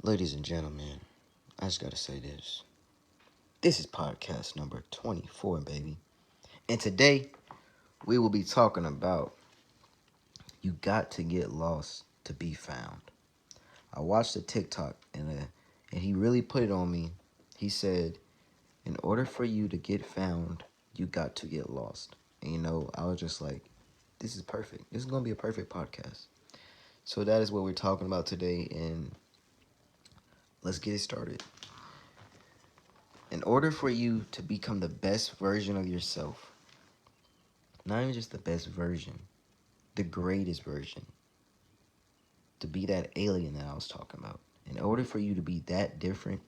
Ladies and gentlemen, I just gotta say this. This is podcast number 24, baby. And today, we will be talking about you got to get lost to be found. I watched a TikTok and he really put it on me. He said, in order for you to get found, you got to get lost. And I was just like, this is perfect. This is going to be a perfect podcast. So that is what we're talking about today, and let's get it started. In order for you to become the best version of yourself, not even just the best version, the greatest version, to be that alien that I was talking about. In order for you to be that different,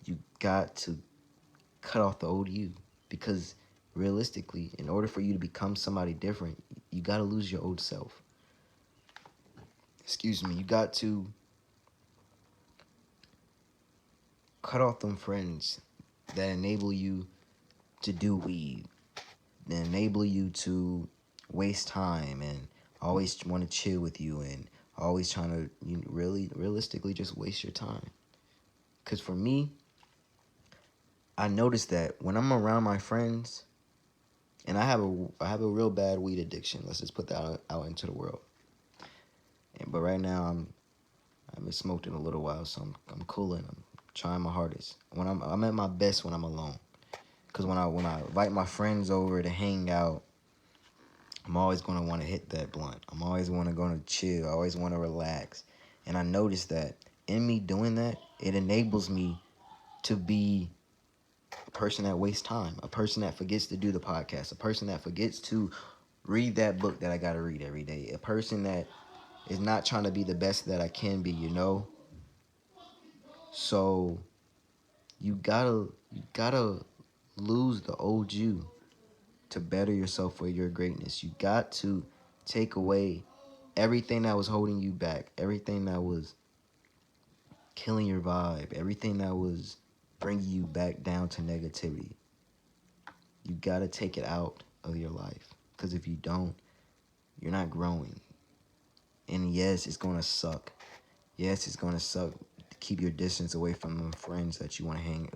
you got to cut off the old you. Because realistically, in order for you to become somebody different, you got to lose your old self. Excuse me, you got to cut off them friends that enable you to do weed, that enable you to waste time and always want to chill with you and always trying to realistically just waste your time. Because for me, I noticed that when I'm around my friends, and I have a real bad weed addiction. Let's just put that out into the world. But right now I haven't smoked in a little while, so I'm cooling. I'm trying my hardest. When I'm at my best when I'm alone. Cause when I invite my friends over to hang out, I'm always gonna want to hit that blunt. I'm always want to go to chill. I always want to relax. And I noticed that in me doing that, it enables me to be a person that wastes time, a person that forgets to do the podcast, a person that forgets to read that book that I gotta read every day, a person that is not trying to be the best that I can be. So you gotta lose the old you to better yourself for your greatness. You got to take away everything that was holding you back, everything that was killing your vibe, everything that was bringing you back down to negativity. You got to take it out of your life. Because if you don't, you're not growing. And yes, it's going to suck. Yes, it's going to suck to keep your distance away from the friends that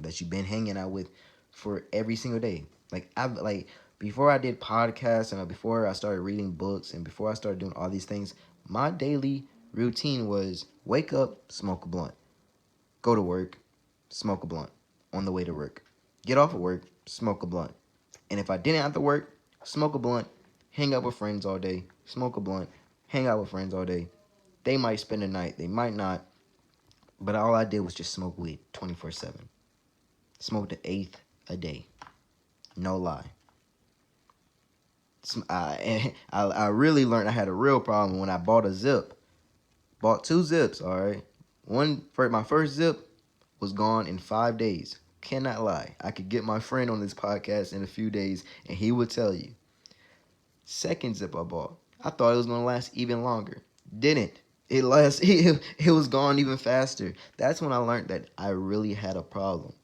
that you've been hanging out with for every single day. Like before I did podcasts and before I started reading books and before I started doing all these things, my daily routine was wake up, smoke a blunt, go to work, smoke a blunt on the way to work, get off of work, smoke a blunt. And if I didn't have to work, smoke a blunt, hang out with friends all day, smoke a blunt, hang out with friends all day. They might spend the night, they might not, but all I did was just smoke weed 24/7. Smoked the eighth a day. No lie. I really learned I had a real problem when I bought a zip. Bought two zips, all right? My first zip was gone in 5 days. Cannot lie. I could get my friend on this podcast in a few days, and he would tell you. Second zip I bought, I thought it was gonna last even longer. Didn't. It was gone even faster. That's when I learned that I really had a problem.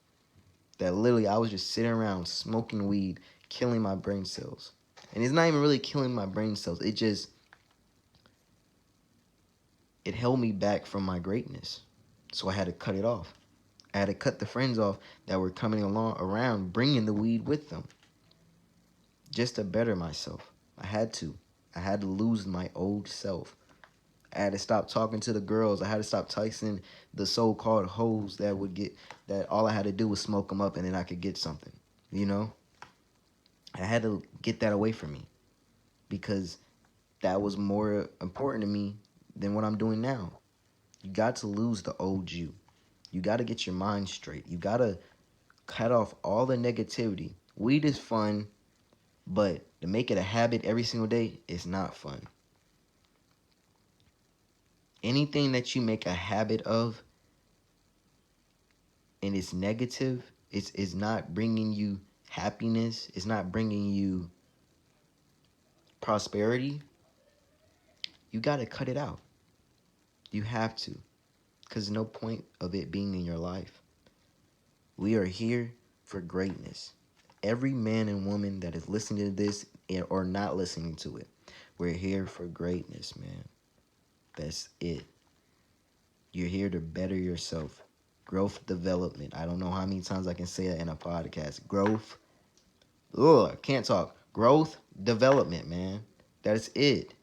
That literally I was just sitting around smoking weed, killing my brain cells. And it's not even really killing my brain cells. It held me back from my greatness. So I had to cut it off. I had to cut the friends off that were coming along around, bringing the weed with them, just to better myself. I had to. I had to lose my old self. I had to stop talking to the girls. I had to stop texting the so-called hoes that all I had to do was smoke them up and then I could get something. You know? I had to get that away from me because that was more important to me than what I'm doing now. You got to lose the old you. You got to get your mind straight. You got to cut off all the negativity. Weed is fun, but to make it a habit every single day is not fun. Anything that you make a habit of and it's negative, it's not bringing you happiness, it's not bringing you prosperity, you got to cut it out. You have to, because there's no point of it being in your life. We are here for greatness. Every man and woman that is listening to this or not listening to it, we're here for greatness, man. That's it. You're here to better yourself. Growth development. I don't know how many times I can say that in a podcast. Growth. Ugh, can't talk. Growth development, man. That's it.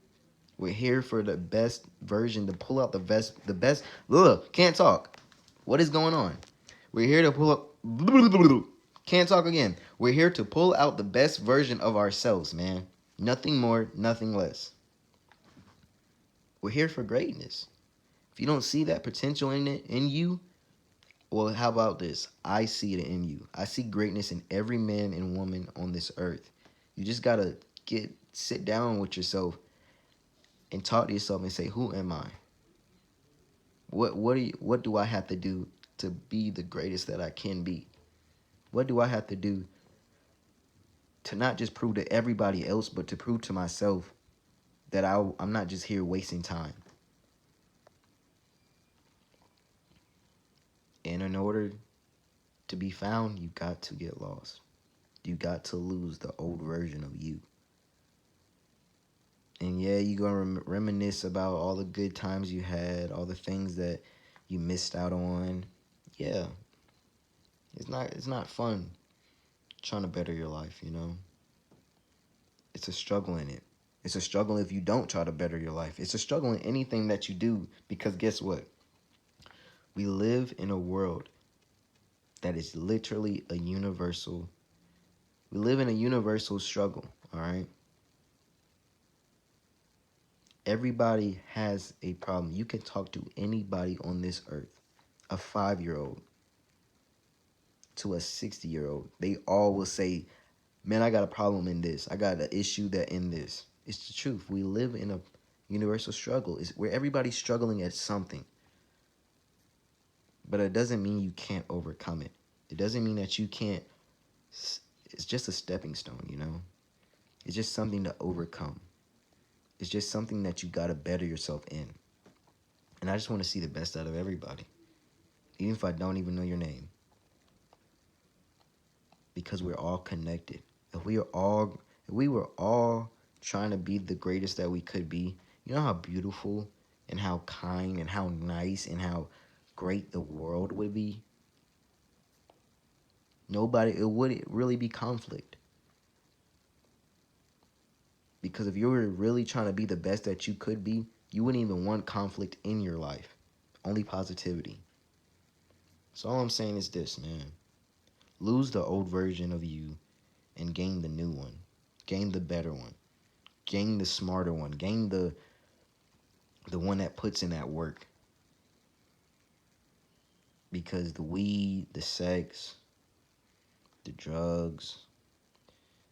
We're here for the best version, to pull out the best. Ugh, can't talk. What is going on? We're here to pull up. Can't talk again. We're here to pull out the best version of ourselves, man. Nothing more, nothing less. We're here for greatness. If you don't see that potential in you, well, how about this? I see it in you. I see greatness in every man and woman on this earth. You just gotta sit down with yourself and talk to yourself and say, who am I? What do I have to do to be the greatest that I can be? What do I have to do to not just prove to everybody else, but to prove to myself that I'm not just here wasting time? And in order to be found, you got to get lost. You got to lose the old version of you. And yeah, you're going to reminisce about all the good times you had, all the things that you missed out on. Yeah. It's not fun trying to better your life, you know? It's a struggle in it. It's a struggle if you don't try to better your life. It's a struggle in anything that you do, because guess what? We live in a world that is literally a universal. We live in a universal struggle, all right? Everybody has a problem. You can talk to anybody on this earth, a 5-year-old to a 60-year-old. They all will say, man, I got a problem in this. I got an issue that in this. It's the truth. We live in a universal struggle. It's where everybody's struggling at something. But it doesn't mean you can't overcome it. It doesn't mean that you can't. It's just a stepping stone, you know? It's just something to overcome. It's just something that you got to better yourself in. And I just want to see the best out of everybody, even if I don't even know your name. Because we're all connected. If we were all trying to be the greatest that we could be, you know how beautiful and how kind and how nice and how great the world would be? It wouldn't really be conflict. Because if you were really trying to be the best that you could be, you wouldn't even want conflict in your life. Only positivity. So all I'm saying is this, man. Lose the old version of you and gain the new one. Gain the better one. Gain the smarter one. Gain the one that puts in that work. Because the weed, the sex, the drugs,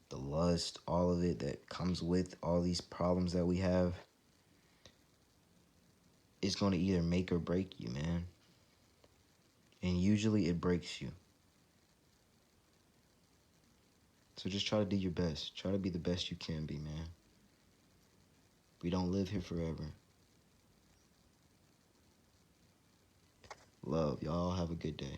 the lust, all of it that comes with all these problems that we have, is going to either make or break you, man. And usually it breaks you. So just try to do your best. Try to be the best you can be, man. We don't live here forever. Love. Y'all have a good day.